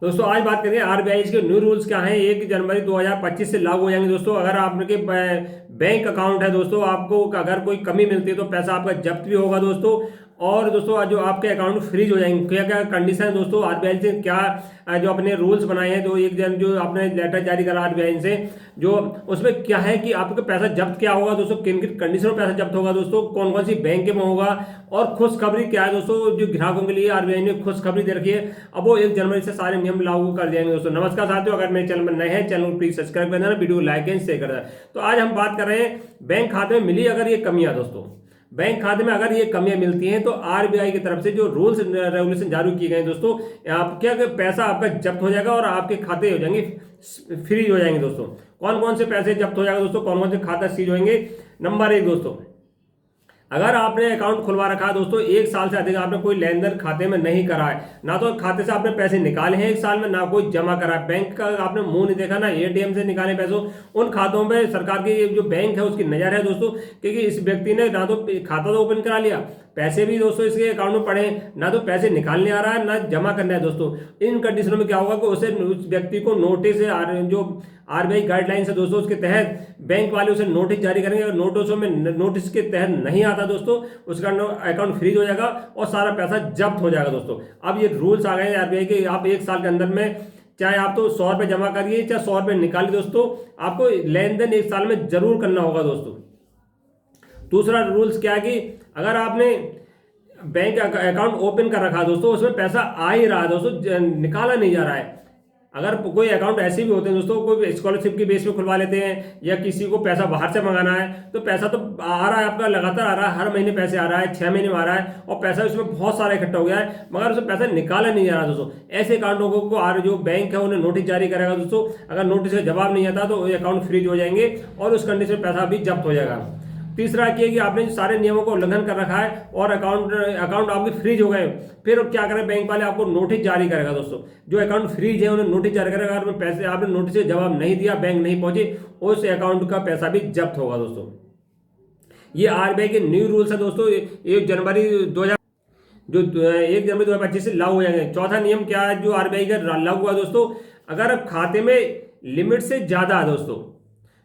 दोस्तों आज बात करेंगे आरबीआई के न्यू रूल्स क्या हैं। 1 जनवरी 2025 से लागू हो जाएंगे। दोस्तों अगर आपके बैंक अकाउंट है दोस्तों, आपको अगर कोई कमी मिलती है तो पैसा आपका जब्त भी होगा दोस्तों। और दोस्तों जो आपके अकाउंट फ्रीज हो जाएंगे। क्या क्या कंडीशन है दोस्तों, आरबीआई से क्या जो अपने रूल्स बनाए हैं, जो 1 जन जो आपने लेटर जारी करा आरबीआई से, जो उसमें क्या है कि आपका पैसा जब्त क्या होगा दोस्तों, किन किन कंडीशनों में पैसा जब्त होगा दोस्तों, कौन कौन सी बैंक में होगा, और खुशखबरी क्या है दोस्तों, जो ग्राहकों के लिए आरबीआई ने खुशखबरी दे रखी है। अब वो 1 जनवरी से सारे नियम लागू कर दिएंगे दोस्तों। नमस्कार साथियों, अगर मेरे चैनल में नए हैं, चैनल को प्लीज सब्सक्राइब कर देना, वीडियो को लाइक एंड शेयर कर देना। तो आज हम बात कर रहे हैं बैंक खाते में मिली अगर ये कमियां। दोस्तों बैंक खाते में अगर ये कमियां मिलती हैं तो आरबीआई की तरफ से जो रूल्स रेगुलेशन जारी किए गए हैं दोस्तों, आप क्या पैसा आपका जब्त हो जाएगा और आपके खाते हो जाएंगे फ्रीज हो जाएंगे दोस्तों। कौन कौन से पैसे जब्त हो जाएगा दोस्तों, कौन कौन से खाता सीज होंगे। नंबर 1 दोस्तों, अगर आपने अकाउंट खुलवा रखा है दोस्तों, 1 साल से अधिक आपने कोई लेन देन खाते में नहीं करा है, ना तो खाते से आपने पैसे निकाले हैं 1 साल में, ना कोई जमा करा है, बैंक का आपने मुंह नहीं देखा, ना एटीएम से निकाले पैसों, उन खातों में सरकार की जो बैंक है उसकी नजर है दोस्तों। क्योंकि इस व्यक्ति ने ना तो खाता तो ओपन करा लिया, पैसे भी दोस्तों इसके अकाउंट में पड़े, ना तो पैसे निकालने आ रहा है ना जमा करना है दोस्तों। इन कंडीशनों में क्या होगा कि उस व्यक्ति को नोटिस जो आरबीआई गाइडलाइंस है दोस्तों, उसके तहत बैंक वाले उसे नोटिस जारी करेंगे। और नोटिसों में नोटिस के तहत नहीं आता दोस्तों, उसका अकाउंट फ्रीज हो जाएगा और सारा पैसा जब्त हो जाएगा दोस्तों। अब ये रूल्स आ गए हैं आरबीआई के, आप 1 साल के अंदर में चाहे आप तो 100 रुपये जमा करिए चाहे 100 रुपये निकालिए दोस्तों, आपको लेन देन 1 साल में जरूर करना होगा दोस्तों। दूसरा रूल्स क्या है कि अगर आपने बैंक अकाउंट ओपन कर रखा है दोस्तों, उसमें पैसा आ ही रहा है दोस्तों, निकाला नहीं जा रहा है। अगर कोई अकाउंट ऐसे भी होते हैं दोस्तों, कोई स्कॉलरशिप की बेस पे खुलवा लेते हैं या किसी को पैसा बाहर से मंगाना है, तो पैसा तो आ रहा है आपका, लगातार आ रहा है, हर महीने पैसे आ रहा है, 6 महीने में आ रहा है और पैसा उसमें बहुत सारा इकट्ठा हो गया है, मगर उसमें पैसा निकाला नहीं जा रहा दोस्तों। ऐसे अकाउंटों को जो बैंक है उन्हें नोटिस जारी करेगा दोस्तों। अगर नोटिस का जवाब नहीं आता तो अकाउंट फ्रीज हो जाएंगे और उस कंडीशन में पैसा भी जब्त हो जाएगा। तीसरा क्या कि आपने सारे नियमों का उल्लंघन कर रखा है और अकाउंट आपके फ्रीज हो गए, फिर क्या करें, बैंक वाले आपको नोटिस जारी करेगा दोस्तों। जो अकाउंट फ्रीज है उन्हें नोटिस जारी करेगा, अगर पैसे आपने नोटिस से जवाब नहीं दिया, बैंक नहीं पहुंचे, उस अकाउंट का पैसा भी जब्त होगा दोस्तों। ये आरबीआई के न्यू रूल्स है दोस्तों, 1 जनवरी 2025 से लागू हो जाएंगे। चौथा नियम क्या है जो आरबीआई का लागू हुआ दोस्तों, अगर खाते में लिमिट से ज्यादा है दोस्तों,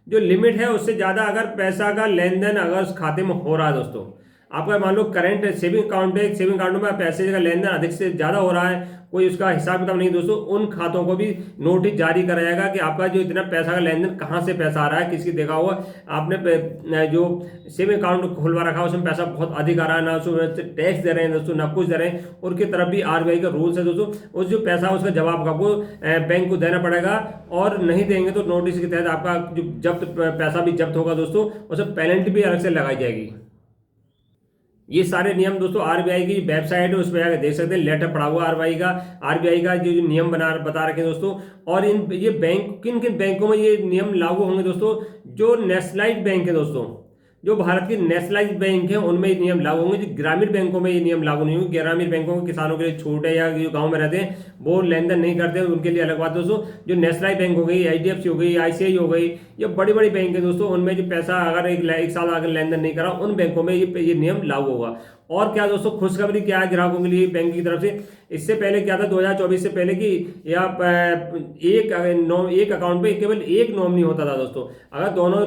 जो लिमिट है उससे ज्यादा अगर पैसा का लेन देन अगर उस खाते में हो रहा है दोस्तों, आपका मान लो करंट सेविंग अकाउंट है, सेविंग अकाउंट में पैसे का लेन देन अधिक से ज्यादा हो रहा है, कोई उसका हिसाब किताब नहीं दोस्तों, उन खातों को भी नोटिस जारी करा जाएगा कि आपका जो इतना पैसा का लेन देन कहाँ से पैसा आ रहा है, किसकी देखा हुआ, आपने जो सेविंग अकाउंट खुलवा रखा है उसमें पैसा बहुत अधिक आ रहा है, ना उसमें टैक्स दे रहे हैं दोस्तों, ना कुछ दे रहे हैं, उनकी तरफ भी आरबीआई का रूल्स है दोस्तों। उस जो पैसा उसका जवाब आपको बैंक को देना पड़ेगा, और नहीं देंगे तो नोटिस के तहत आपका जो जब्त पैसा भी जब्त होगा दोस्तों, उसमें पेनल्टी भी अलग से लगाई जाएगी। ये सारे नियम दोस्तों आरबीआई की वेबसाइट है, उस पर जाकर देख सकते हैं, लेटर पड़ा हुआ आरबीआई का जो नियम बता रखे हैं दोस्तों। और ये बैंक किन किन बैंकों में ये नियम लागू होंगे दोस्तों, जो नेशनलाइज्ड बैंक है दोस्तों, जो भारत की नेशनलाइज्ड बैंक है उनमें ये नियम लागू होंगे। जो ग्रामीण बैंकों में ये नियम लागू नहीं होंगे। ग्रामीण बैंकों के किसानों के लिए छूट है, या जो गांव में रहते हैं वो लेन देन नहीं करते हैं, उनके लिए अलग बात दोस्तों। जो नेशनलाइज्ड बैंक हो गई, एचडीएफसी हो गई, आईसीआई हो गई, ये बड़ी बड़ी बैंक है दोस्तों, उनमें जो पैसा अगर एक साल अगर लेन देन नहीं करा, उन बैंकों में ये नियम लागू होगा। और क्या दोस्तों, खुशखबरी क्या है ग्राहकों के लिए बैंक की तरफ से। इससे पहले क्या था 2024 से पहले कि या एक अकाउंट पे केवल एक नॉमिनी होता था दोस्तों। अगर दोनों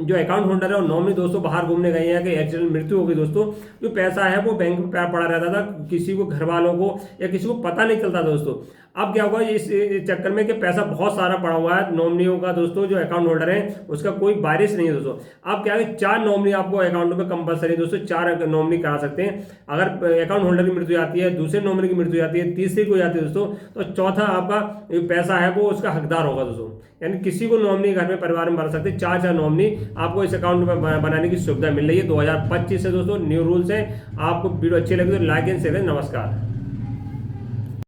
जो अकाउंट होल्डर है और नॉमिनी दोस्तों बाहर घूमने गए हैं कि एक्सीडेंट मृत्यु हो गई दोस्तों, जो पैसा है वो बैंक में पड़ा रहता था, किसी को घर वालों को या किसी को पता नहीं चलता दोस्तों। अब क्या होगा, इस चक्कर में कि पैसा बहुत सारा पड़ा हुआ है नॉमिनियों का दोस्तों, जो अकाउंट होल्डर है उसका कोई बारिश नहीं है दोस्तों। अब क्या है, 4 नॉमिनी आपको अकाउंट में कंपलसरी दोस्तों, 4 नॉमिनी करा सकते हैं। अगर अकाउंट होल्डर की मृत्यु आती है, दूसरे नॉमिनी की मृत्यु आती है, तीसरी को जाती है दोस्तों, तो चौथा आपका पैसा है वो उसका हकदार होगा दोस्तों। यानी किसी को नॉमिनी घर में परिवार में बना सकते हैं, 4 नॉमिनी आपको इस अकाउंट में बनाने की सुविधा मिल रही है 2025 से दोस्तों। न्यू रूल्स है। आपको वीडियो अच्छी लगी तो लाइक एंड शेयर करें। नमस्कार।